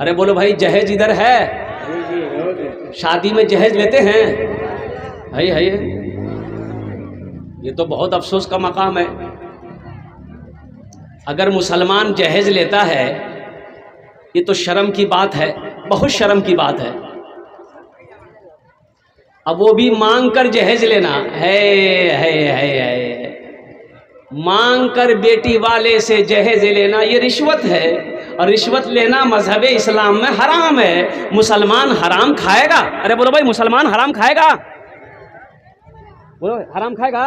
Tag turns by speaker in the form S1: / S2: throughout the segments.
S1: अरे बोलो भाई, जहेज इधर है? शादी में जहेज लेते हैं? है। ये तो बहुत अफसोस का मकाम है। अगर मुसलमान जहेज लेता है ये तो शर्म की बात है, बहुत शर्म की बात है। अब वो भी मांग कर जहेज लेना है। मांग कर बेटी वाले से जहेज लेना ये रिश्वत है, और रिश्वत लेना मजहब इस्लाम में हराम है। मुसलमान हराम खाएगा? अरे बोलो भाई, मुसलमान हराम खाएगा? बोलो, हराम खाएगा?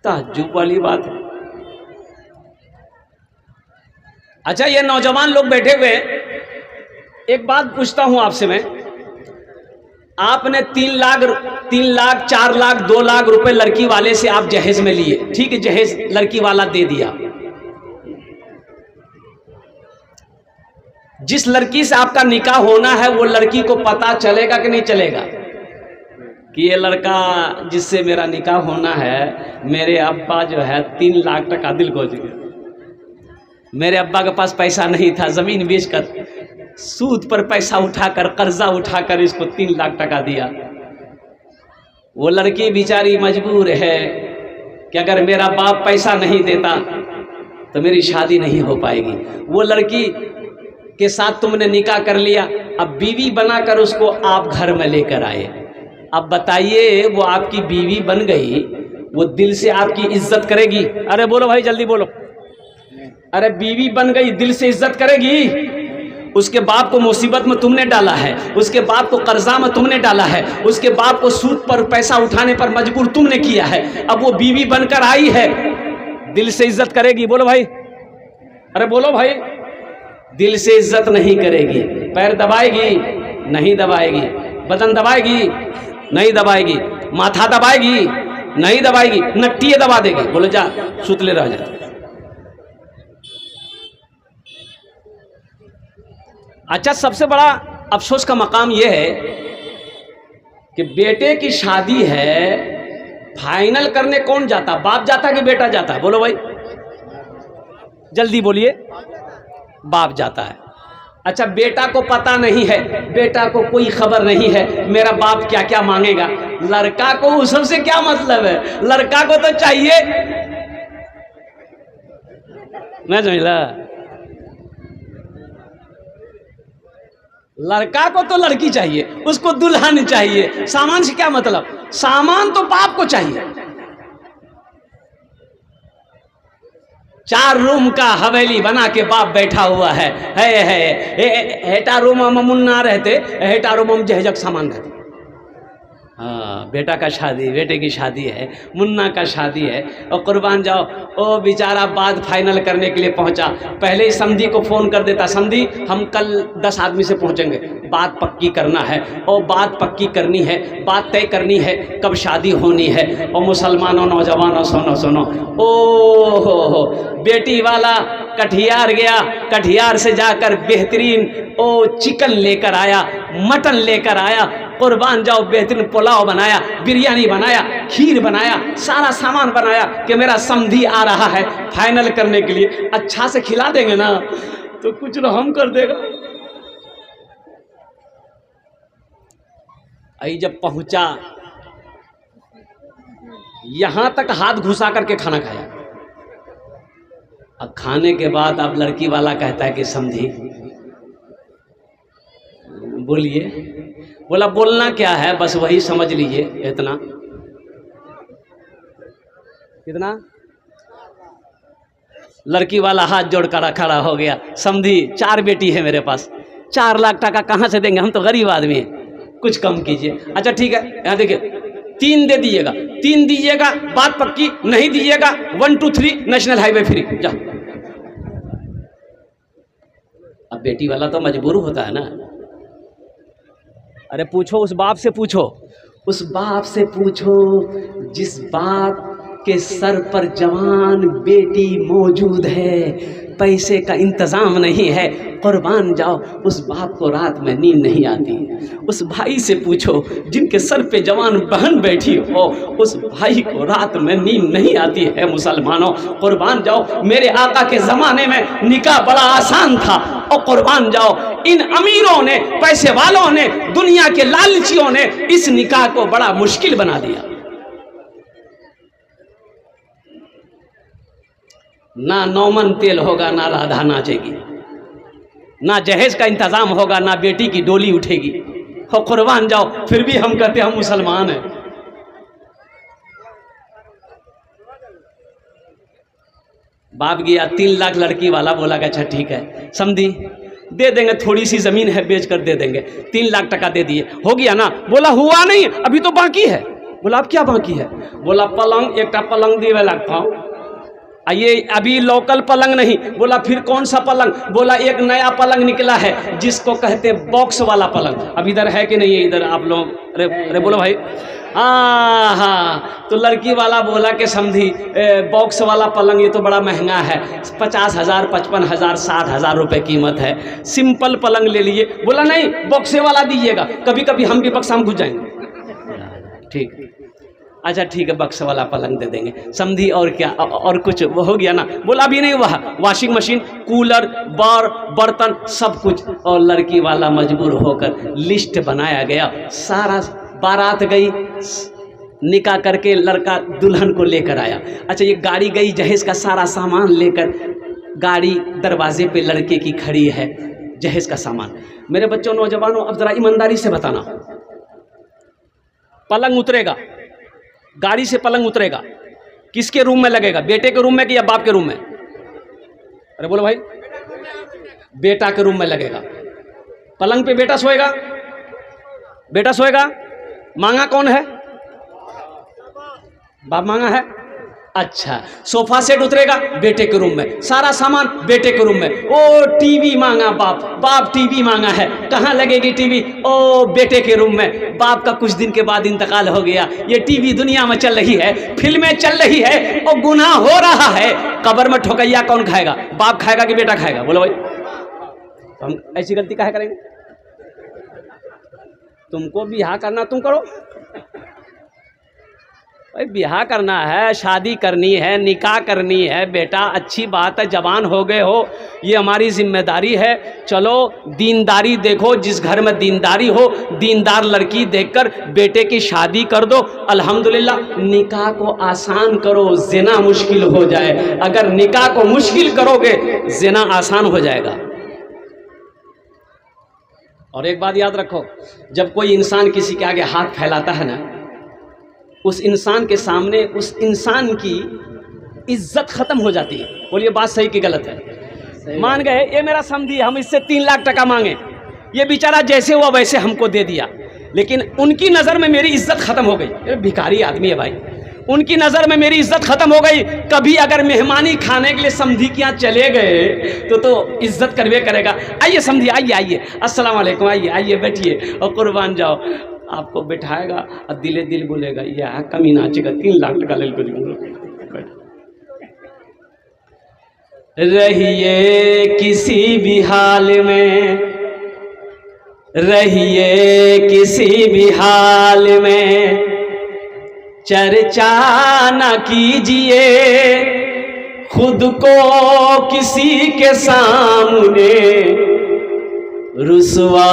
S1: ताज्जुब वाली बात है। अच्छा, ये नौजवान लोग बैठे हुए, एक बात पूछता हूं आपसे मैं, आपने 3 लाख 4 लाख 2 लाख रुपए लड़की वाले से आप जहेज में लिए, ठीक है, जहेज लड़की वाला दे दिया। जिस लड़की से आपका निकाह होना है वो लड़की को पता चलेगा कि नहीं चलेगा कि ये लड़का जिससे मेरा निकाह होना है, मेरे अब्बा जो है 3 लाख टका दिल को गया। मेरे अब्बा के पास पैसा नहीं था, ज़मीन बेचकर सूद पर पैसा उठाकर, कर्जा उठाकर इसको 3 लाख टका दिया। वो लड़की बेचारी मजबूर है कि अगर मेरा बाप पैसा नहीं देता तो मेरी शादी नहीं हो पाएगी। वो लड़की के साथ तुमने निकाह कर लिया, अब बीवी बनाकर उसको आप घर में लेकर आए। अब बताइए, वो आपकी बीवी बन गई, वो दिल से आपकी इज्जत करेगी? अरे बोलो भाई, जल्दी बोलो। अरे बीवी बन गई, दिल से इज्जत करेगी? उसके बाप को मुसीबत में तुमने डाला है, उसके बाप को कर्जा में तुमने डाला है, उसके बाप को सूद पर पैसा उठाने पर मजबूर तुमने किया है। अब वो बीवी बनकर आई है, दिल से इज्जत करेगी? बोलो भाई, अरे बोलो भाई। दिल से इज्जत नहीं करेगी। पैर दबाएगी? नहीं दबाएगी। बदन दबाएगी? नहीं दबाएगी। माथा दबाएगी? नहीं दबाएगी। नट्टिए दबा देगी। बोलो जा, सुतले रह जा। अच्छा, सबसे बड़ा अफसोस का मकाम यह है कि बेटे की शादी है, फाइनल करने कौन जाता? बाप जाता कि बेटा जाता? बोलो भाई, जल्दी बोलिए। बाप जाता है। अच्छा, बेटा को पता नहीं है, बेटा को कोई खबर नहीं है मेरा बाप क्या क्या मांगेगा। लड़का को उस सबसे क्या मतलब है? लड़का को तो चाहिए, मैं समझला, लड़का को तो लड़की चाहिए, उसको दुल्हन चाहिए। सामान से क्या मतलब? सामान तो बाप को चाहिए। 4 रूम का हवेली बना के बाप बैठा हुआ है। हेटा रूम में मुन्ना रहते, हेटा रूम में जहजक सामान रहते। हाँ, बेटा का शादी, बेटे की शादी है, मुन्ना का शादी है, और कुर्बान जाओ, ओ बेचारा बात फाइनल करने के लिए पहुंचा, पहले ही समधी को फ़ोन कर देता, समधी हम कल 10 आदमी से पहुंचेंगे, बात पक्की करना है, और बात पक्की करनी है, बात तय करनी है, कब शादी होनी है। और मुसलमानों, नौजवानों, सुनो सुनो, ओ हो, बेटी वाला कटिहार गया, कटिहार से जाकर बेहतरीन चिकन लेकर आया, मटन लेकर आया, कुर्बान जाओ, बेहतरीन पुलाव बनाया, बिरयानी बनाया, खीर बनाया, सारा सामान बनाया कि मेरा समधी आ रहा है फाइनल करने के लिए, अच्छा से खिला देंगे ना तो कुछ ना हम कर देगा। आई जब पहुंचा, यहां तक हाथ घुसा करके खाना खाया। अब खाने के बाद अब लड़की वाला कहता है कि समधी बोलिए। बोला, बोलना क्या है, बस वही समझ लीजिए, इतना। कितना? लड़की वाला हाथ जोड़कर खड़ा हो गया, समधी 4 बेटी है मेरे पास, 4 लाख टका कहाँ से देंगे, हम तो गरीब आदमी हैं, कुछ कम कीजिए। अच्छा ठीक है, यहाँ देखिए 3 दे दीजिएगा, 3 दीजिएगा, बात पक्की, नहीं दीजिएगा 1 2 3 नेशनल हाईवे फ्री, जाओ। अब बेटी वाला तो मजबूर होता है ना। अरे पूछो, उस बाप से पूछो, उस बाप से पूछो जिस बाप के सर पर जवान बेटी मौजूद है, पैसे का इंतज़ाम नहीं है, कुर्बान जाओ उस बाप को रात में नींद नहीं आती। उस भाई से पूछो जिनके सर पे जवान बहन बैठी हो, उस भाई को रात में नींद नहीं आती है। मुसलमानों कुर्बान जाओ, मेरे आका के ज़माने में निकाह बड़ा आसान था। और कुर्बान जाओ इन अमीरों ने, पैसे वालों ने, दुनिया के लालचियों ने इस निकाह को बड़ा मुश्किल बना दिया। ना नौमन तेल होगा, ना राधा नाचेगी, ना जहेज का इंतजाम होगा, ना बेटी की डोली उठेगी। हो कुर्बान जाओ, फिर भी हम कहते हम मुसलमान हैं। बाप गया 3 लाख लड़की वाला, बोला कि अच्छा ठीक है समझी दे देंगे, थोड़ी सी जमीन है बेच कर दे देंगे। 3 लाख टका दे दिए, हो गया ना। बोला हुआ नहीं, अभी तो बाकी है। बोला अब क्या बाकी है? बोला पलंग, एक पलंग दिए लगता हूँ, ये अभी लोकल पलंग नहीं। बोला फिर कौन सा पलंग? बोला एक नया पलंग निकला है जिसको कहते बॉक्स वाला पलंग। अब इधर है कि नहीं है? इधर आप लोग अरे बोलो भाई। हाँ, तो लड़की वाला बोला कि समझी बॉक्स वाला पलंग ये तो बड़ा महंगा है, 50,000, 55,000, 60,000 रुपये कीमत है। सिंपल पलंग ले लिए। बोला नहीं बॉक्से वाला दीजिएगा, कभी कभी हम भी बक्सा में घुस जाएंगे। ठीक, अच्छा ठीक है बक्स वाला पलंग दे देंगे समझी। और क्या और कुछ वो हो गया ना? बोला अभी नहीं हुआ, वॉशिंग मशीन, कूलर, बर्तन सब कुछ। और लड़की वाला मजबूर होकर लिस्ट बनाया गया, सारा बारात गई, निकाह करके लड़का दुल्हन को लेकर आया। अच्छा ये गाड़ी गई, जहेज का सारा सामान लेकर गाड़ी दरवाजे पे लड़के की खड़ी है, जहेज का सामान। मेरे बच्चों नौजवानों अब जरा ईमानदारी से बताना, पलंग उतरेगा, गाड़ी से पलंग उतरेगा, किसके रूम में लगेगा? बेटे के रूम में कि या बाप के रूम में? अरे बोलो भाई, बेटा के रूम में लगेगा। पलंग पे बेटा सोएगा, बेटा सोएगा। मांगा कौन है? बाप मांगा है। अच्छा, सोफा सेट उतरेगा बेटे के रूम में, सारा सामान बेटे के रूम में। ओ टीवी मांगा बाप टीवी मांगा है, कहाँ लगेगी टीवी? ओ बेटे के रूम में। बाप का कुछ दिन के बाद इंतकाल हो गया, ये टीवी दुनिया में चल रही है, फिल्में चल रही है और गुनाह हो रहा है। कब्र में ठोकैया कौन खाएगा? बाप खाएगा कि बेटा खाएगा? बोलो भाई, तो हम ऐसी गलती काहे करेंगे? तुमको बियाह करना तुम करो भाई, बियाह करना है, शादी करनी है, निकाह करनी है बेटा, अच्छी बात है, जवान हो गए हो, ये हमारी जिम्मेदारी है। चलो दीनदारी देखो, जिस घर में दीनदारी हो, दीनदार लड़की देखकर बेटे की शादी कर दो। अल्हम्दुलिल्लाह, निकाह को आसान करो, ज़िना मुश्किल हो जाए। अगर निकाह को मुश्किल करोगे, ज़िना आसान हो जाएगा। और एक बात याद रखो, जब कोई इंसान किसी के आगे हाथ फैलाता है ना, उस इंसान के सामने उस इंसान की इज्जत खत्म हो जाती है। बोलिए बात सही कि गलत है? मान गए ये मेरा समझी, हम इससे 3 लाख टका मांगे, ये बेचारा जैसे हुआ वैसे हमको दे दिया, लेकिन उनकी नज़र में मेरी इज्जत खत्म हो गई। ये भिखारी आदमी है भाई, उनकी नज़र में मेरी इज्जत खत्म हो गई। कभी अगर मेहमानी खाने के लिए समधी के यहाँ चले गए तो इज्जत करवे करेगा। आइए समधी, आइए, अस्सलाम वालेकुम, आइए बैठिए। और कुर्बान जाओ, आपको बिठाएगा और दिले दिल बोलेगा यह कमी नाचेगा, 3 लाख टका ले रहिए किसी भी हाल में, रहिए किसी भी हाल में, चर्चा न कीजिए खुद को किसी के सामने, रुसवा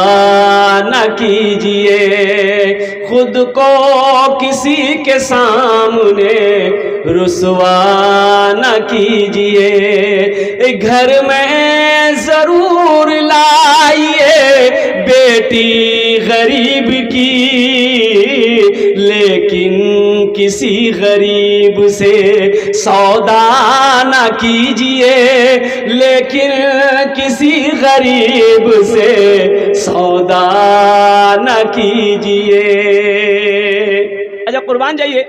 S1: न कीजिए खुद को किसी के सामने, रुसवा न कीजिए। घर में ज़रूर लाइए बेटी गरीब की, लेकिन किसी गरीब से सौदा न कीजिए, लेकिन किसी गरीब से सौदा न कीजिए। अच्छा कुर्बान जाइए,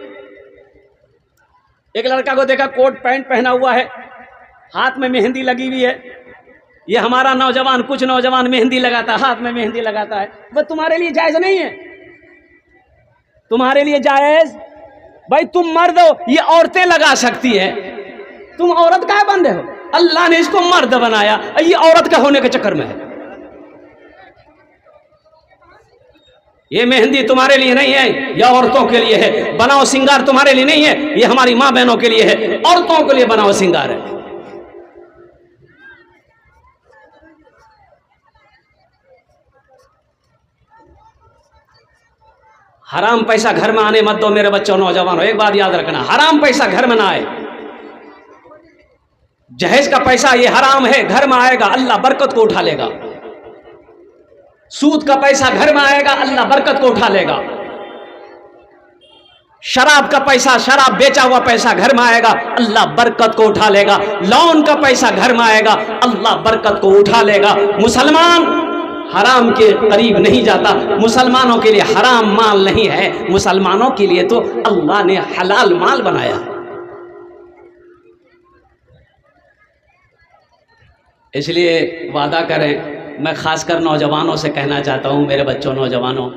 S1: एक लड़का को देखा कोट पैंट पहना हुआ है, हाथ में मेहंदी लगी हुई है। ये हमारा नौजवान, कुछ नौजवान मेहंदी लगाता है, हाथ में मेहंदी लगाता है। वह तुम्हारे लिए जायज़ नहीं है, तुम्हारे लिए जायज़ भाई, तुम मर्द हो, ये औरतें लगा सकती है, तुम औरत काहे बंदे हो? अल्लाह ने इसको मर्द बनाया, ये औरत का होने के चक्कर में है। ये मेहंदी तुम्हारे लिए नहीं है, यह औरतों के लिए है। बनाओ सिंगार तुम्हारे लिए नहीं है, ये हमारी माँ बहनों के लिए है, औरतों के लिए बनाओ सिंगार है। हराम पैसा घर में आने मत दो मेरे बच्चों, नौजवानों, एक बात याद रखना, हराम पैसा घर में ना आए। जहेज का पैसा ये हराम है, घर में आएगा अल्लाह बरकत को उठा लेगा। सूद का पैसा घर में आएगा, अल्लाह बरकत को उठा लेगा। शराब का पैसा, शराब बेचा हुआ पैसा घर में आएगा, अल्लाह बरकत को उठा लेगा। लोन का पैसा घर में आएगा, अल्लाह बरकत को उठा लेगा। मुसलमान हराम के करीब नहीं जाता, मुसलमानों के लिए हराम माल नहीं है, मुसलमानों के लिए तो अल्लाह ने हलाल माल बनाया। इसलिए वादा करें, मैं खासकर नौजवानों से कहना चाहता हूँ, मेरे बच्चों, नौजवानों,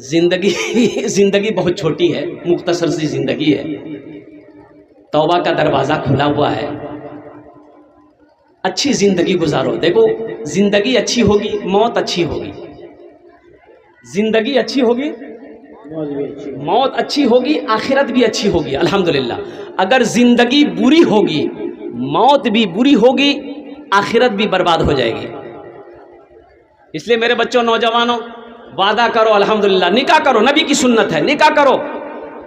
S1: जिंदगी बहुत छोटी है, मुख्तसर सी जिंदगी है। तौबा का दरवाज़ा खुला हुआ है, अच्छी जिंदगी गुजारो। देखो, जिंदगी अच्छी होगी, मौत अच्छी होगी। जिंदगी अच्छी होगी, मौत अच्छी होगी, आखिरत भी अच्छी होगी, अल्हम्दुलिल्लाह। अगर जिंदगी बुरी होगी, मौत भी बुरी होगी, आखिरत भी बर्बाद हो जाएगी। इसलिए मेरे बच्चों, नौजवानों, वादा करो, अल्हम्दुलिल्लाह, निकाह करो, नबी की सुन्नत है, निकाह करो,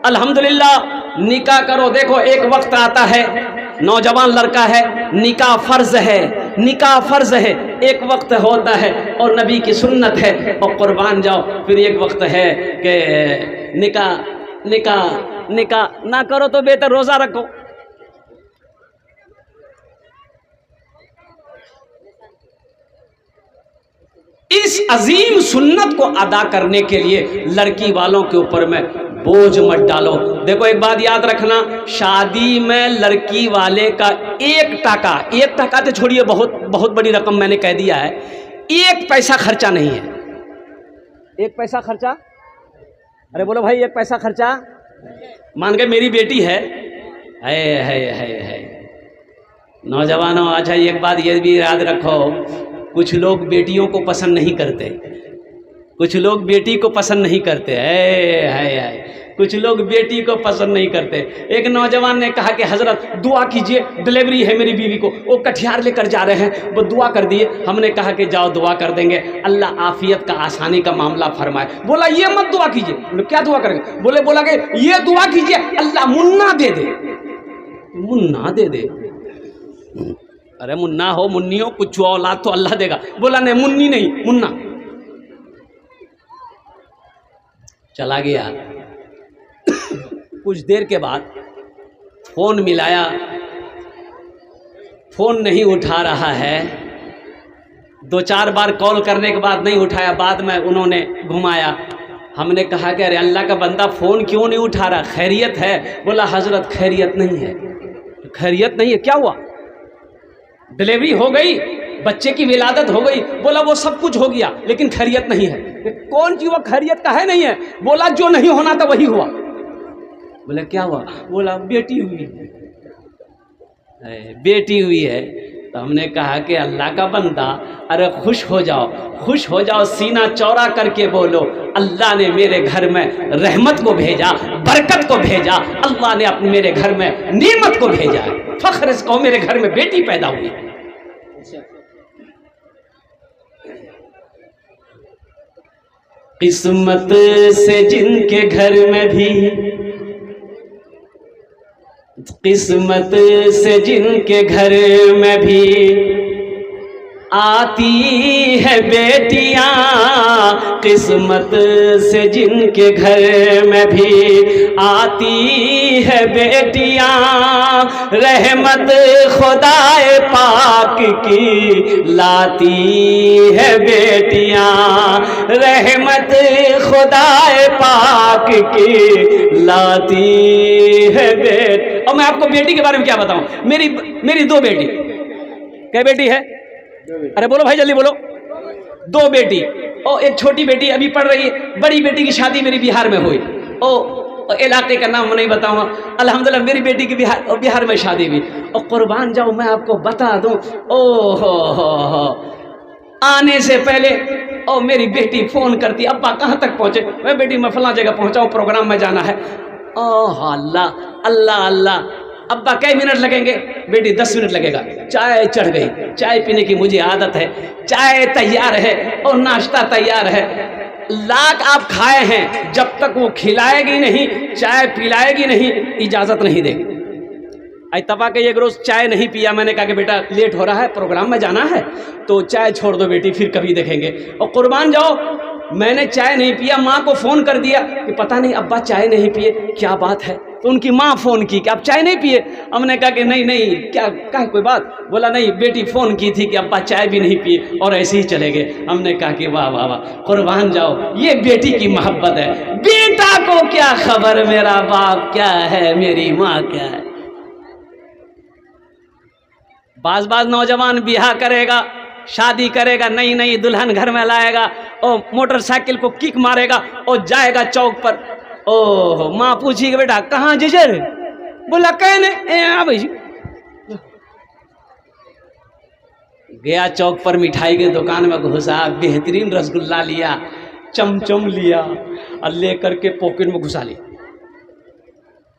S1: अल्हम्दुलिल्लाह, निकाह करो। देखो, एक वक्त आता है, नौजवान लड़का है, निकाह फर्ज है, निकाह फर्ज है, एक वक्त होता है और नबी की सुन्नत है और कुर्बान जाओ। फिर एक वक्त है कि निकाह निकाह निकाह ना करो तो बेहतर रोज़ा रखो। इस अजीम सुन्नत को अदा करने के लिए लड़की वालों के ऊपर में बोझ मत डालो। देखो, एक बात याद रखना, शादी में लड़की वाले का 1 टका तो छोड़िए, बहुत बड़ी रकम मैंने कह दिया है, 1 पैसा खर्चा नहीं है। 1 पैसा खर्चा, अरे बोलो भाई, 1 पैसा खर्चा। मान के मेरी बेटी है, नौजवानों, अच्छा एक बात ये भी याद रखो, कुछ लोग बेटियों को पसंद नहीं करते, कुछ लोग बेटी को पसंद नहीं करते, कुछ लोग बेटी को पसंद नहीं करते। एक नौजवान ने कहा कि हज़रत दुआ कीजिए, डिलीवरी है मेरी बीवी को, वो कटिहार लेकर जा रहे हैं, वो दुआ कर दिए। हमने कहा कि जाओ दुआ कर देंगे, अल्लाह आफियत का, आसानी का मामला फरमाए। बोला ये मत दुआ कीजिए। बोले क्या दुआ करेंगे? बोला कि ये दुआ कीजिए अल्लाह मुन्ना दे दे। मुन्ना दे दे? अरे मुन्ना हो, मुन्नी हो, कुछ औलाद तो अल्लाह देगा। बोला नहीं, मुन्नी नहीं, मुन्ना। चला गया। कुछ देर के बाद फ़ोन मिलाया, फ़ोन नहीं उठा रहा है। 2-4 बार कॉल करने के बाद नहीं उठाया, बाद में उन्होंने घुमाया। हमने कहा कि अरे अल्लाह का बंदा फ़ोन क्यों नहीं उठा रहा, खैरियत है? बोला हज़रत खैरियत नहीं है। खैरियत नहीं है? क्या हुआ? डिलीवरी हो गई, बच्चे की विलादत हो गई। बोला वो सब कुछ हो गया, लेकिन खैरियत नहीं है। कौन सी वो खैरियत का है? नहीं है। बोला जो नहीं होना था वही हुआ। बोला क्या हुआ? बोला बेटी हुई, बेटी हुई है। तो हमने कहा कि अल्लाह का बंदा, अरे खुश हो जाओ, खुश हो जाओ, सीना चौड़ा करके बोलो, अल्लाह ने मेरे घर में रहमत को भेजा, बरकत को भेजा, अल्लाह ने अपने मेरे घर में नेमत को भेजा है। फख्र से कहो मेरे घर में बेटी पैदा हुई। किस्मत से जिनके घर में भी, किस्मत से जिनके घर में भी आती है बेटियां, किस्मत से जिनके घर में भी आती है बेटियां, रहमत खुदाए पाक की लाती है बेटियां, रहमत खुदाए पाक की लाती है बेटी। और मैं आपको बेटी के बारे में क्या बताऊं, मेरी 2 बेटी। क्या बेटी है? अरे बोलो भाई, जल्दी बोलो। 2 बेटी। और एक छोटी बेटी अभी पढ़ रही है, बड़ी बेटी की शादी मेरी बिहार में हुई। इलाके का नाम नहीं बताऊंगा। अल्हम्दुलिल्लाह मेरी बेटी की बिहार में शादी हुई। और कुर्बान जाओ मैं आपको बता दूं, ओ हो आने से पहले ओ मेरी बेटी फ़ोन करती, अब्बा कहाँ तक पहुँचे? मैं बेटी मैं फलां जगह पहुँचा हूँ, प्रोग्राम में जाना है। ओह अल्लाह अल्लाह अल्लाह, अब्बा कई मिनट लगेंगे? बेटी 10 मिनट लगेगा। चाय चढ़ गई, चाय पीने की मुझे आदत है, चाय तैयार है और नाश्ता तैयार है। लाख आप खाए हैं, जब तक वो खिलाएगी नहीं, चाय पिलाएगी नहीं, इजाज़त नहीं देगी। तबा के एक रोज़ चाय नहीं पिया, मैंने कहा कि बेटा लेट हो रहा है, प्रोग्राम में जाना है, तो चाय छोड़ दो बेटी, फिर कभी देखेंगे। और कुर्बान जाओ मैंने चाय नहीं पिया, माँ को फ़ोन कर दिया कि पता नहीं अब्बा चाय नहीं पिए, क्या बात है? तो उनकी माँ फ़ोन की कि आप चाय नहीं पिए? हमने कहा कि नहीं नहीं, क्या कोई बात? बोला नहीं, बेटी फ़ोन की थी कि अब्बा चाय भी नहीं पिए और ऐसे ही चले गए। हमने कहा कि वाह वाह वाह, कुर्बान जाओ, ये बेटी की मोहब्बत है। बेटा को क्या खबर मेरा बाप क्या है, मेरी माँ क्या है। बाज नौजवान ब्याह करेगा, शादी करेगा, नई नई दुल्हन घर में लाएगा और मोटरसाइकिल को किक मारेगा और जाएगा चौक पर। ओह माँ पूछी बेटा कहाँ जिजर? बोला कहने भाई। गया चौक पर, मिठाई के दुकान में घुसा, बेहतरीन रसगुल्ला लिया, चमचम लिया और लेकर के पॉकेट में घुसा लिया।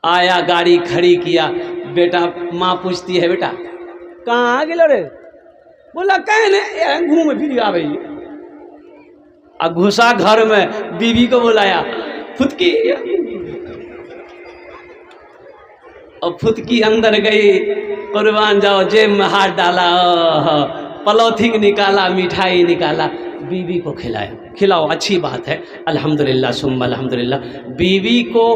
S1: आया, गाड़ी खड़ी किया, बेटा माँ पूछती है बेटा कहाँ गेलो रे? बोला कहने घूम फिर आ गई। घुसा घर में, बीवी को बुलाया, फुदकी, और फुदकी अंदर गई। कुर्बान जाओ, जेब में हाथ डाला, पॉलिथीन निकाला, मिठाई निकाला, बीवी को खिलाया। खिलाओ, अच्छी बात है, अल्हम्दुलिल्लाह सुम्मा अल्हम्दुलिल्लाह। बीवी को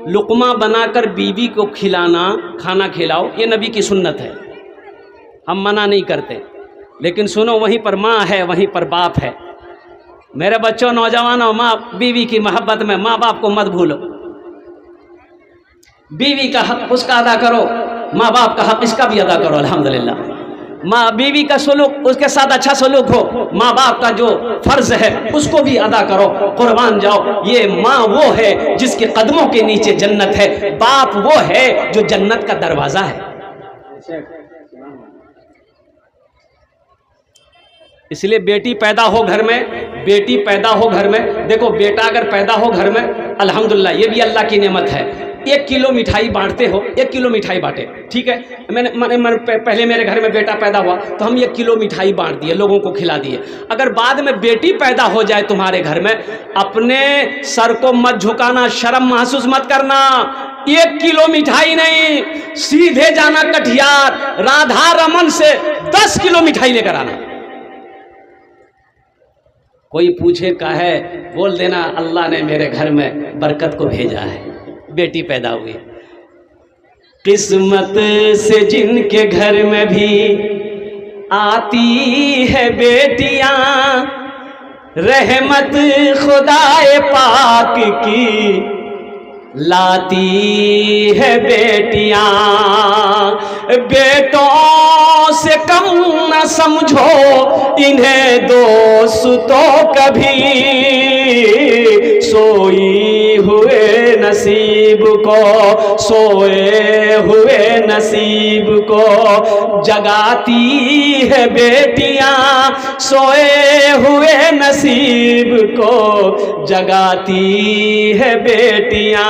S1: लुक़मा बनाकर बीवी को खिलाना, खाना खिलाओ, ये नबी की सुन्नत है, हम मना नहीं करते। लेकिन सुनो, वहीं पर माँ है, वहीं पर बाप है। मेरे बच्चों, नौजवानों, माँ बीवी की मोहब्बत में माँ बाप को मत भूलो। बीवी का हक उसका अदा करो, माँ बाप का हक इसका भी अदा करो। अल्हम्दुलिल्लाह, माँ बीवी का सलूक, उसके साथ अच्छा सलूक हो, माँ बाप का जो फर्ज है उसको भी अदा करो। कुर्बान जाओ, ये माँ वो है जिसके कदमों के नीचे जन्नत है, बाप वो है जो जन्नत का दरवाज़ा है। इसलिए बेटी पैदा हो घर में, बेटी पैदा हो घर में। देखो, बेटा अगर पैदा हो घर में, अल्हम्दुलिल्लाह, ये भी अल्लाह की नेमत है। 1 किलो मिठाई बांटते हो, 1 किलो मिठाई बांटे, ठीक है। मैंने पहले मेरे घर में बेटा पैदा हुआ तो हम 1 किलो मिठाई बांट दिए, लोगों को खिला दिए। अगर बाद में बेटी पैदा हो जाए तुम्हारे घर में, अपने सर को मत झुकाना, शर्म महसूस मत करना। 1 किलो मिठाई नहीं, सीधे जाना कटिहार, राधा रमन से 10 किलो मिठाई लेकर आना। कोई पूछे का है, बोल देना अल्लाह ने मेरे घर में बरकत को भेजा है, बेटी पैदा हुई। किस्मत से जिनके घर में भी आती है बेटियां, रहमत खुदाए पाक की लाती है बेटियां। बेटों से कम न समझो इन्हें दोस्तों कभी, सोई हुए नसीब को, सोए हुए नसीब को जगाती है बेटियां, सोए हुए नसीब को जगाती है बेटियां।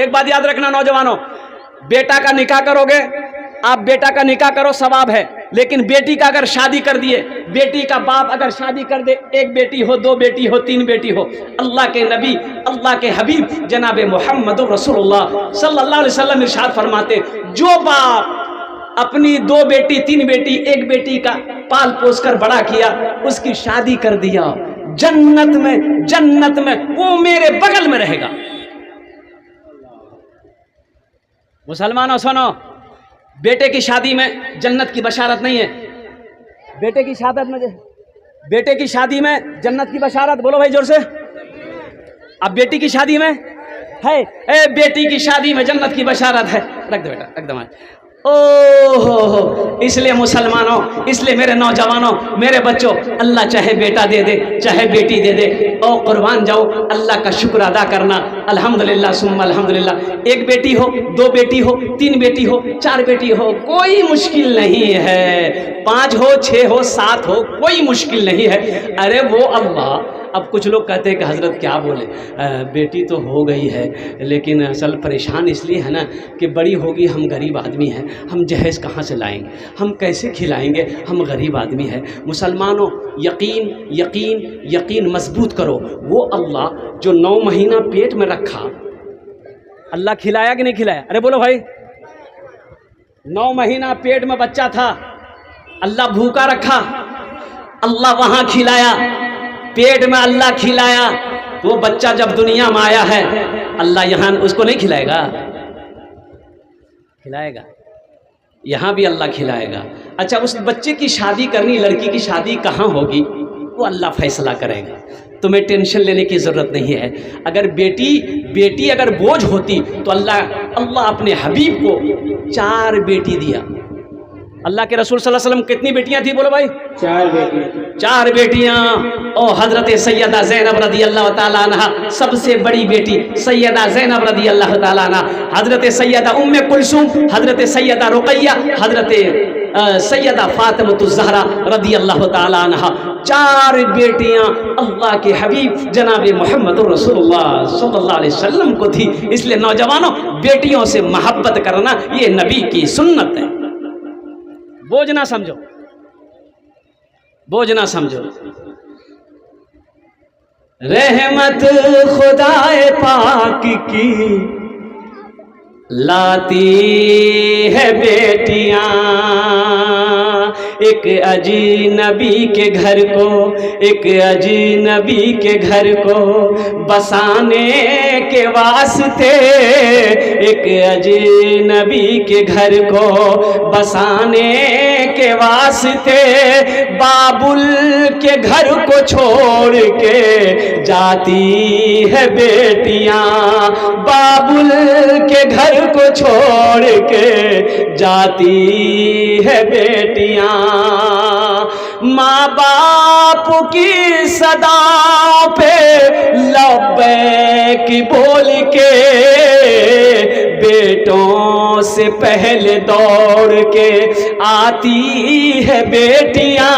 S1: एक बात याद रखना नौजवानों, बेटा का निकाह करोगे, आप बेटा का निकाह करो, सवाब है। लेकिन बेटी का अगर शादी कर दिए, बेटी का बाप अगर शादी कर दे, 1 बेटी हो, 2 बेटी हो, 3 बेटी हो, अल्लाह के नबी, अल्लाह के हबीब जनाब मोहम्मद रसूलुल्लाह सल्लल्लाहु अलैहि वसल्लम इरशाद फरमाते, जो बाप अपनी 2 बेटी, 3 बेटी, 1 बेटी का पाल पोस कर बड़ा किया, उसकी शादी कर दिया, जन्नत में वो मेरे बगल में रहेगा। मुसलमानों सुनो, बेटे की शादी में जन्नत की बशारत नहीं है। बेटे की शादी में जन्नत की बशारत, बोलो भाई जोर से। अब बेटी की शादी में है, बेटी की शादी में जन्नत की बशारत है। रख दो बेटा, एकदम। ओहो, इसलिए मुसलमानों, इसलिए मेरे नौजवानों, मेरे बच्चों, अल्लाह चाहे बेटा दे दे चाहे बेटी दे दे, और कुर्बान जाओ, अल्लाह का शुक्र अदा करना। अल्हम्दुलिल्लाह सुम्मा अल्हम्दुलिल्लाह। एक बेटी हो, दो बेटी हो, तीन बेटी हो, चार बेटी हो, कोई मुश्किल नहीं है। 5 हो, 6 हो, 7 हो, कोई मुश्किल नहीं है। अरे वो अल्लाह, अब कुछ लोग कहते हैं कि हज़रत क्या बोले, बेटी तो हो गई है, लेकिन असल परेशान इसलिए है ना कि बड़ी होगी, हम गरीब आदमी हैं, हम जहेज़ कहाँ से लाएंगे, हम कैसे खिलाएंगे, हम गरीब आदमी हैं। मुसलमानों, यकीन यकीन यकीन मजबूत करो, वो अल्लाह जो 9 महीना पेट में रखा, अल्लाह खिलाया कि नहीं खिलाया? अरे बोलो भाई, 9 महीना पेट में बच्चा था, अल्लाह भूखा रखा, अल्लाह वहाँ खिलाया, पेट में अल्लाह खिलाया। तो वो बच्चा जब दुनिया में आया है, अल्लाह यहाँ उसको नहीं खिलाएगा? खिलाएगा, यहाँ भी अल्लाह खिलाएगा। अच्छा, उस बच्चे की शादी करनी, लड़की की शादी कहाँ होगी, वो अल्लाह फैसला करेगा, तुम्हें टेंशन लेने की ज़रूरत नहीं है। अगर बेटी अगर बोझ होती तो अल्लाह अपने हबीब को 4 बेटी दिया। अल्लाह के रसूल सल्लल्लाहु अलैहि वसल्लम कितनी बेटियां थी? बोलो भाई, 4 बेटियां। 4 बेटियां। और हज़रत सैयदा ज़ैनब रदी अल्लाह ताला अन्हा, सबसे बड़ी बेटी सैयदा ज़ैनब रदी अल्लाह ताला अन्हा, हज़रत सैयदा उम्मे कुलसूम, हज़रत सैयदा रुक़ैया, हज़रत सैयदा फ़ातिमतुज़ ज़हरा रदी अल्लाह ताला अन्हा, 4 बेटियां अल्लाह के हबीब जनाब मोहम्मद रसूलुल्लाह सल्लल्लाहु अलैहि वसल्लम को थी। इसलिए नौजवानों, बेटियों से मोहब्बत करना ये नबी की सुन्नत है। बोझ ना समझो, बोझ ना समझो। रहमत खुदाए पाक की लाती है बेटियां, एक अजनबी के घर को, एक अजनबी के घर को बसाने के वास्ते, एक अजनबी के घर को बसाने के वास्ते, बाबुल के घर को छोड़ के जाती है बेटियां, बाबुल के घर को छोड़ के जाती है बेटियां। माँ बाप की सदा पे लब्बैक बोल के, बेटों से पहले दौड़ के आती है बेटियां,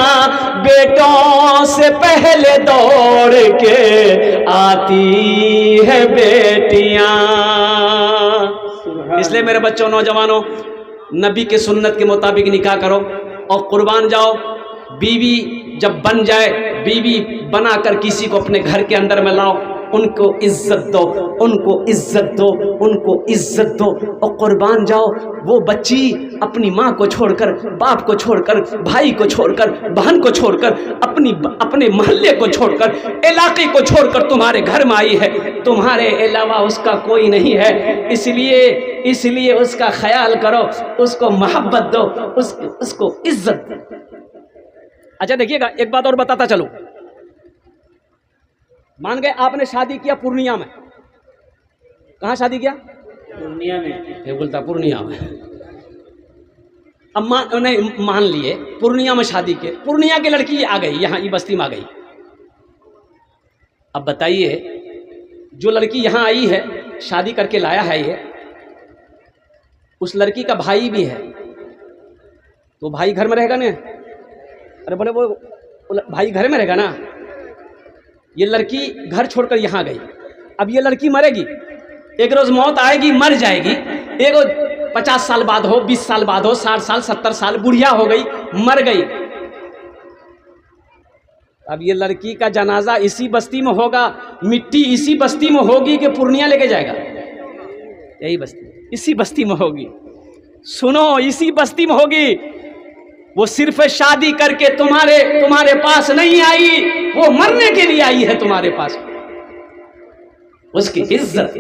S1: बेटों से पहले दौड़ के आती है बेटियां। इसलिए मेरे बच्चों, नौजवानों, नबी के सुन्नत के मुताबिक निकाह करो और कुर्बान जाओ। बीवी जब बन जाए, बीवी बनाकर किसी को अपने घर के अंदर में लाओ, उनको इज्जत दो, उनको इज्जत दो, उनको इज्जत दो और कुर्बान जाओ। वो बच्ची अपनी माँ को छोड़कर, बाप को छोड़कर, भाई को छोड़कर, बहन को छोड़कर, अपने मोहल्ले को छोड़कर, इलाके को छोड़कर तुम्हारे घर में आई है, तुम्हारे अलावा उसका कोई नहीं है। इसलिए उसका ख्याल करो, उसको मोहब्बत दो, उसको इज्जत दो। अच्छा देखिएगा, एक बात और बताता चलो। मान गए आपने शादी किया पूर्णिया में, कहाँ शादी किया? पूर्णिया में। ये बोलता पूर्णिया में। अब मान लिए पूर्णिया में शादी के, पूर्णिया की लड़की आ गई, यहाँ ये बस्ती में आ गई। अब बताइए, जो लड़की यहाँ आई है, शादी करके लाया है ये, उस लड़की का भाई भी है, तो भाई घर में रहेगा ना? अरे बोले वो भाई घर में रहेगा ना। ये लड़की घर छोड़कर यहाँ गई, अब ये लड़की मरेगी, एक रोज मौत आएगी, मर जाएगी। एक 50 साल बाद हो, 20 साल बाद हो, 60 साल 70 साल, बुढ़िया हो गई, मर गई। अब ये लड़की का जनाजा इसी बस्ती में होगा, मिट्टी इसी बस्ती में होगी कि पूर्णिया लेके जाएगा? यही बस्ती, इसी बस्ती में होगी। सुनो, इसी बस्ती में होगी। वो सिर्फ शादी करके तुम्हारे पास नहीं आई, वो मरने के लिए आई है तुम्हारे पास। उसकी इज्जत,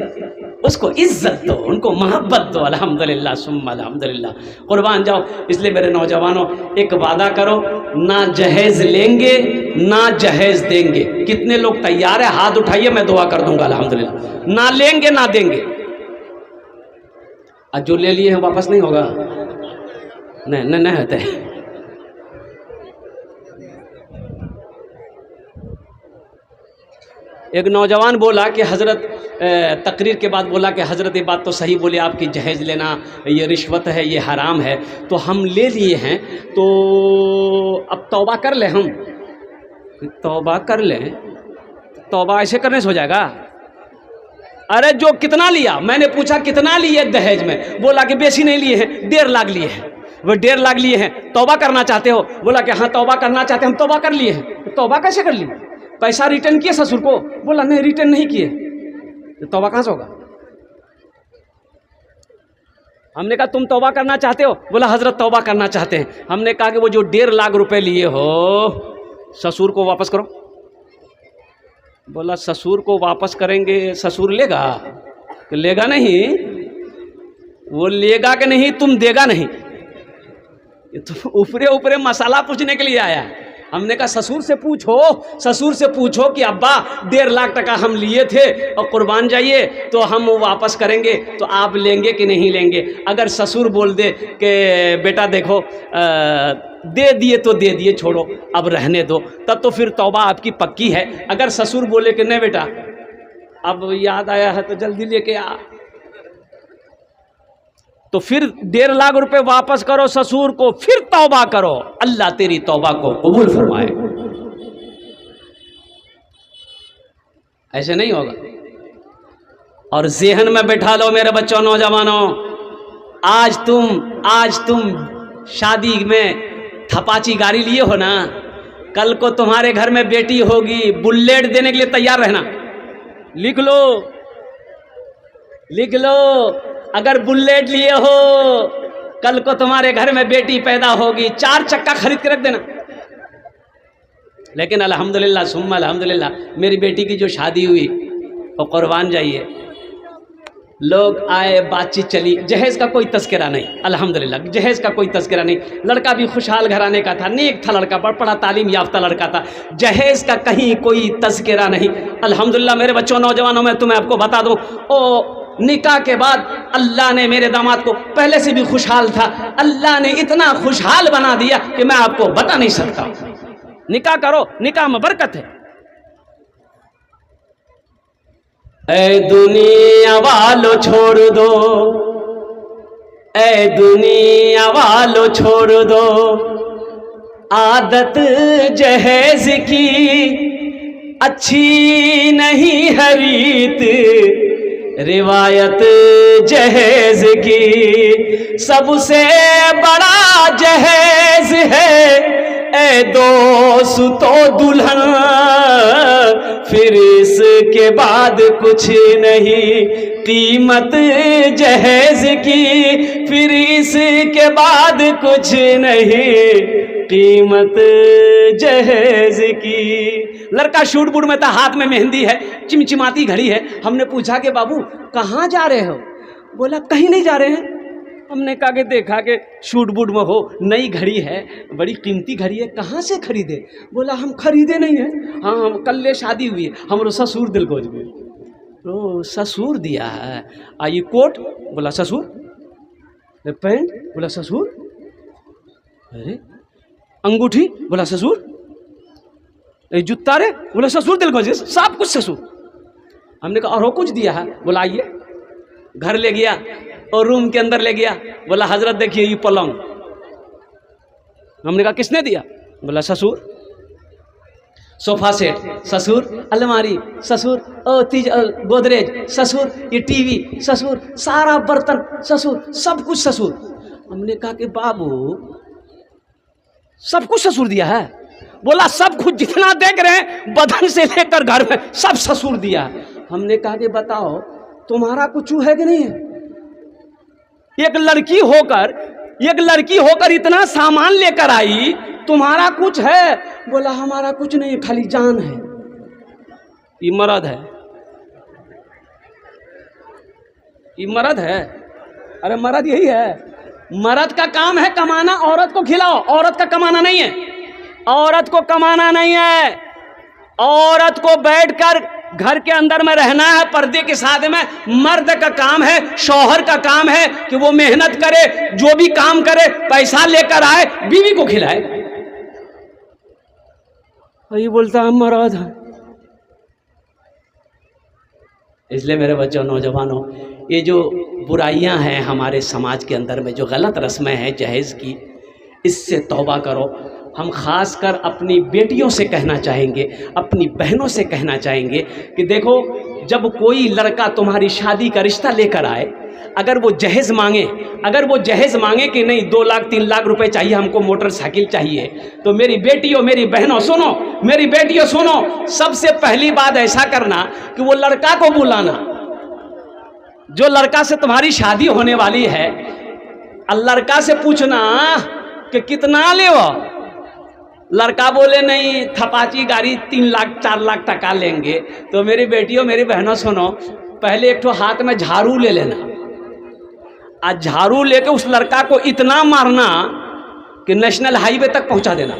S1: उसको इज्जत दो, उनको मोहब्बत दो। अल्हम्दुलिल्लाह सुम्मा अल्हम्दुलिल्लाह। कुर्बान जाओ। इसलिए मेरे नौजवानों, एक वादा करो, ना जहेज लेंगे ना जहेज देंगे। कितने लोग तैयार है? हाथ उठाइए, मैं दुआ कर दूंगा। अल्हम्दुलिल्लाह। ना लेंगे ना देंगे। और जो ले लिए हैं वापस नहीं होगा। नहीं होते हैं। एक नौजवान बोला कि हज़रत, तकरीर के बाद बोला कि हज़रत ये बात तो सही बोले आपकी, जहेज़ लेना ये रिश्वत है, ये हराम है, तो हम ले लिए हैं, तो अब तौबा कर लें हम। तौबा कर लें? तौबा ऐसे करने से हो जाएगा? अरे जो कितना लिया, मैंने पूछा कितना लिए दहेज में, बोला कि बेसी नहीं लिए हैं, 1.5 लाख लिए हैं। वो 1.5 लाख लिए हैं, तौबा करना चाहते हो? बोला कि हाँ तौबा करना चाहते हैं। हम तौबा कर लिए हैं। तौबा कैसे कर लिए? पैसा रिटर्न किए ससुर को? बोला नहीं रिटर्न नहीं किए। तो तौबा कहाँ से होगा? हमने कहा तुम तौबा करना चाहते हो? बोला हजरत तौबा करना चाहते हैं। हमने कहा कि वो जो 1.5 लाख रुपए लिए हो ससुर को वापस करो। बोला ससुर को वापस करेंगे, ससुर लेगा? लेगा नहीं। वो लेगा कि नहीं, तुम देगा नहीं। ये तो ऊपरे ऊपरे मसाला पूछने के लिए आया है। हमने कहा ससुर से पूछो, ससुर से पूछो कि अब्बा 1.5 लाख टका हम लिए थे और कुर्बान जाइए तो हम वो वापस करेंगे, तो आप लेंगे कि नहीं लेंगे? अगर ससुर बोल दे कि बेटा देखो दे दिए तो दे दिए, छोड़ो अब रहने दो, तब तो फिर तौबा आपकी पक्की है। अगर ससुर बोले कि नहीं बेटा अब याद आया है तो जल्दी लेके आ, तो फिर 1.5 लाख रुपए वापस करो ससुर को, फिर तौबा करो, अल्लाह तेरी तौबा को कबूल फरमाए। ऐसे नहीं होगा। और ज़हन में बैठा लो मेरे बच्चों, नौजवानों, आज तुम शादी में थपाची गाड़ी लिए हो ना, कल को तुम्हारे घर में बेटी होगी, बुलेट देने के लिए तैयार रहना। लिख लो, लिख लो, अगर बुलेट लिए हो, कल को तुम्हारे घर में बेटी पैदा होगी, 4 चक्का खरीद के रख देना। लेकिन अल्हम्दुलिल्लाह सुम्मा अल्हम्दुलिल्लाह, मेरी बेटी की जो शादी हुई और कुर्बान जाइए, लोग आए, बातचीत चली, जहेज का कोई तस्करा नहीं, अल्हम्दुलिल्लाह जहेज का कोई तस्करा नहीं। लड़का भी खुशहाल घराने का था, नेक था लड़का, बड़ा पढ़ा तालीम याफ्ता लड़का था, जहेज का कहीं कोई तस्करा नहीं। अल्हम्दुलिल्लाह मेरे बच्चों, नौजवानों, मैं तुम्हें आपको बता दूं, ओ निकाह के बाद अल्लाह ने मेरे दामाद को, पहले से भी खुशहाल था, अल्लाह ने इतना खुशहाल बना दिया कि मैं आपको बता नहीं सकता। निकाह करो, निकाह में बरकत है। ऐ दुनिया वालों छोड़ दो, ऐ दुनिया वालों छोड़ दो आदत जहेज की, अच्छी नहीं है रीत रिवायत जहेज की, सबसे बड़ा जहेज है ए दोस्तों दुल्हन, फिर इसके बाद कुछ नहीं कीमत जहेज की, फिर इसके बाद कुछ नहीं कीमत जहेज की। लड़का शूट बूट में था, हाथ में मेहंदी है, चिमचिमाती घड़ी है। हमने पूछा कि बाबू कहाँ जा रहे हो? बोला कहीं नहीं जा रहे हैं। हमने कहा कि देखा कि शूट बूट में हो, नई घड़ी है, बड़ी कीमती घड़ी है, कहाँ से खरीदे? बोला हम खरीदे नहीं है, हाँ हम कल शादी हुई है, हमारे ससुर दिल खोज गए। तो ससुर दिया है। ये कोट? बोला ससुर। पैंट? बोला ससुर। अरे अंगूठी? बोला ससुर। जूता रे? बोला ससुर दिल खोज, सब कुछ ससुर। हमने कहा और कुछ दिया है? बोला आइए। घर ले गया और रूम के अंदर ले गया, बोला हजरत देखिए ये पलंग। हमने कहा किसने दिया? बोला ससुर। सोफा सेट ससुर, अलमारी ससुर, गोदरेज ससुर, ये टीवी ससुर, सारा बर्तन ससुर, सब कुछ ससुर। हमने कहा कि बाबू सब कुछ ससुर दिया है? बोला सब कुछ जितना देख रहे हैं, बदन से लेकर घर में सब ससुर दिया है। हमने कहा कि बताओ तुम्हारा कुछ है कि नहीं है? एक लड़की होकर इतना सामान लेकर आई, तुम्हारा कुछ है? बोला हमारा कुछ नहीं, खाली जान है। ये मर्द है, ये मर्द है। अरे मर्द यही है, मर्द का काम है कमाना, औरत को खिलाओ। औरत का कमाना नहीं है, औरत को कमाना नहीं है, औरत को बैठकर घर के अंदर में रहना है पर्दे के साथ में। मर्द का काम है, शौहर का काम है कि वो मेहनत करे, जो भी काम करे पैसा लेकर आए, बीवी को खिलाए। वही बोलता हम मर्द हैं। इसलिए मेरे बच्चों, नौजवानों, ये जो बुराइयां हैं हमारे समाज के अंदर में, जो गलत रस्में हैं जहेज़ की, इससे तौबा करो। हम ख़ासकर अपनी बेटियों से कहना चाहेंगे, अपनी बहनों से कहना चाहेंगे कि देखो, जब कोई लड़का तुम्हारी शादी का रिश्ता लेकर आए, अगर वो जहेज़ मांगे कि नहीं 2 लाख 3 लाख रुपए चाहिए, हमको मोटरसाइकिल चाहिए, तो मेरी बेटियों, मेरी बहनों सुनो, मेरी बेटियों सुनो, सबसे पहली बात ऐसा करना कि वो लड़का को बुलाना, जो लड़का से तुम्हारी शादी होने वाली है, लड़का से पूछना कि कितना ले वो। लड़का बोले नहीं, थपाची गाड़ी 3 लाख 4 लाख टका लेंगे, तो मेरी बेटियों, मेरी बहनों सुनो, पहले एक ठो हाथ में झाड़ू ले लेना, और झाड़ू लेके उस लड़का को इतना मारना कि नेशनल हाईवे तक पहुंचा देना।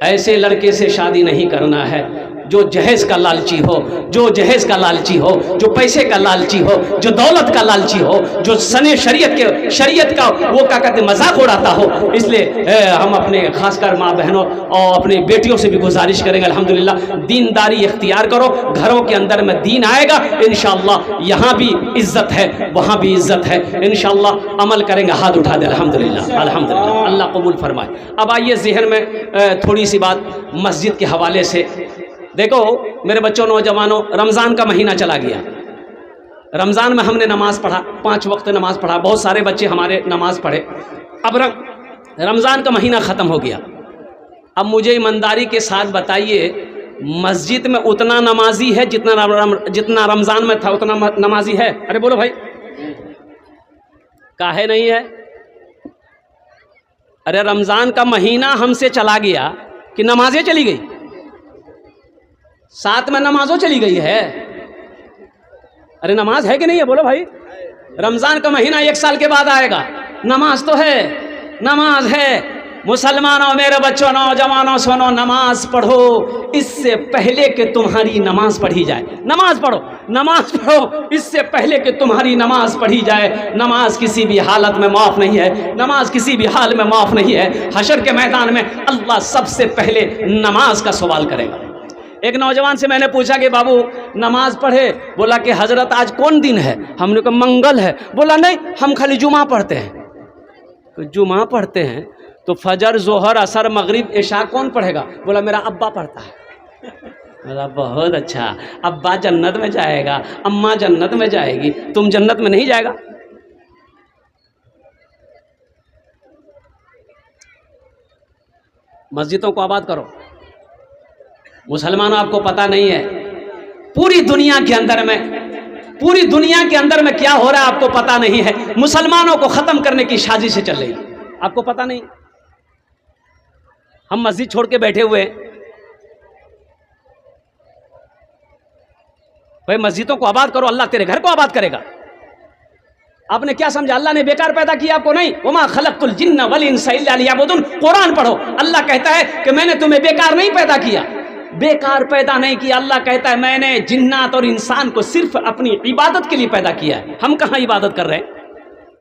S1: ऐसे लड़के से शादी नहीं करना है जो जहेज का लालची हो, जो जहेज का लालची हो, जो पैसे का लालची हो, जो दौलत का लालची हो, जो सने शरीयत का वो क्या कहते मजाक उड़ाता हो। इसलिए हम अपने खासकर माँ बहनों और अपनी बेटियों से भी गुजारिश करेंगे, अल्हम्दुलिल्लाह दीनदारी इख्तियार करो, घरों के अंदर में दीन आएगा इंशाअल्लाह, यहाँ भी इज्जत है, वहाँ भी इज्जत है, इंशाअल्लाह अमल करेंगे, हाथ उठा दे अल्हम्दुलिल्लाह, अल्हम्दुलिल्लाह, अल्लाह कबूल फरमाए। अब आइए ज़हन में थोड़ी सी बात मस्जिद के हवाले से। देखो मेरे बच्चों, नौजवानों, रमज़ान का महीना चला गया। रमज़ान में हमने नमाज़ पढ़ा, 5 वक्त नमाज़ पढ़ा, बहुत सारे बच्चे हमारे नमाज़ पढ़े। अब रमज़ान का महीना ख़त्म हो गया। अब मुझे ईमानदारी के साथ बताइए, मस्जिद में उतना नमाजी है जितना रमज़ान में था उतना नमाजी है? अरे बोलो भाई, काहे नहीं है? अरे रमज़ान का महीना हमसे चला गया कि नमाजें चली गई, साथ में नमाजों चली गई है। अरे नमाज है कि नहीं है? बोलो भाई। रमज़ान का महीना 1 साल के बाद आएगा, नमाज तो है, नमाज है। मुसलमानों, मेरे बच्चों, नौजवानों सुनो, नमाज पढ़ो इससे पहले कि तुम्हारी नमाज पढ़ी जाए। नमाज पढ़ो, नमाज पढ़ो इससे पहले कि तुम्हारी नमाज पढ़ी जाए। नमाज किसी भी हालत में माफ़ नहीं है, नमाज किसी भी हाल में माफ़ नहीं है। हशर के मैदान में अल्लाह सबसे पहले नमाज का सवाल करेगा। एक नौजवान से मैंने पूछा कि बाबू नमाज पढ़े? बोला कि हजरत आज कौन दिन है? हमने कहा मंगल है। बोला नहीं, हम खाली जुमा पढ़ते हैं। तो जुमा पढ़ते हैं तो फजर, जोहर, असर, मगरिब, इशा कौन पढ़ेगा? बोला मेरा अब्बा पढ़ता है। बोला बहुत अच्छा, अब्बा जन्नत में जाएगा, अम्मा जन्नत में जाएगी, तुम जन्नत में नहीं जाएगा? मस्जिदों को आबाद करो। मुसलमानों, आपको पता नहीं है पूरी दुनिया के अंदर में क्या हो रहा है, आपको पता नहीं है। मुसलमानों को खत्म करने की साजिश चल रही, आपको पता नहीं। हम मस्जिद छोड़ के बैठे हुए, भाई मस्जिदों को आबाद करो, अल्लाह तेरे घर को आबाद करेगा। आपने क्या समझा? अल्लाह ने बेकार पैदा किया आपको? नहीं। वमा खलक़तुल जिन्ना वल इंसा इल्ला लियअबुदून। कुरान पढ़ो, अल्लाह कहता है कि मैंने तुम्हें बेकार नहीं पैदा किया, बेकार पैदा नहीं किया। अल्लाह कहता है मैंने जिन्नात और इंसान को सिर्फ अपनी इबादत के लिए पैदा किया है। हम कहाँ इबादत कर रहे हैं?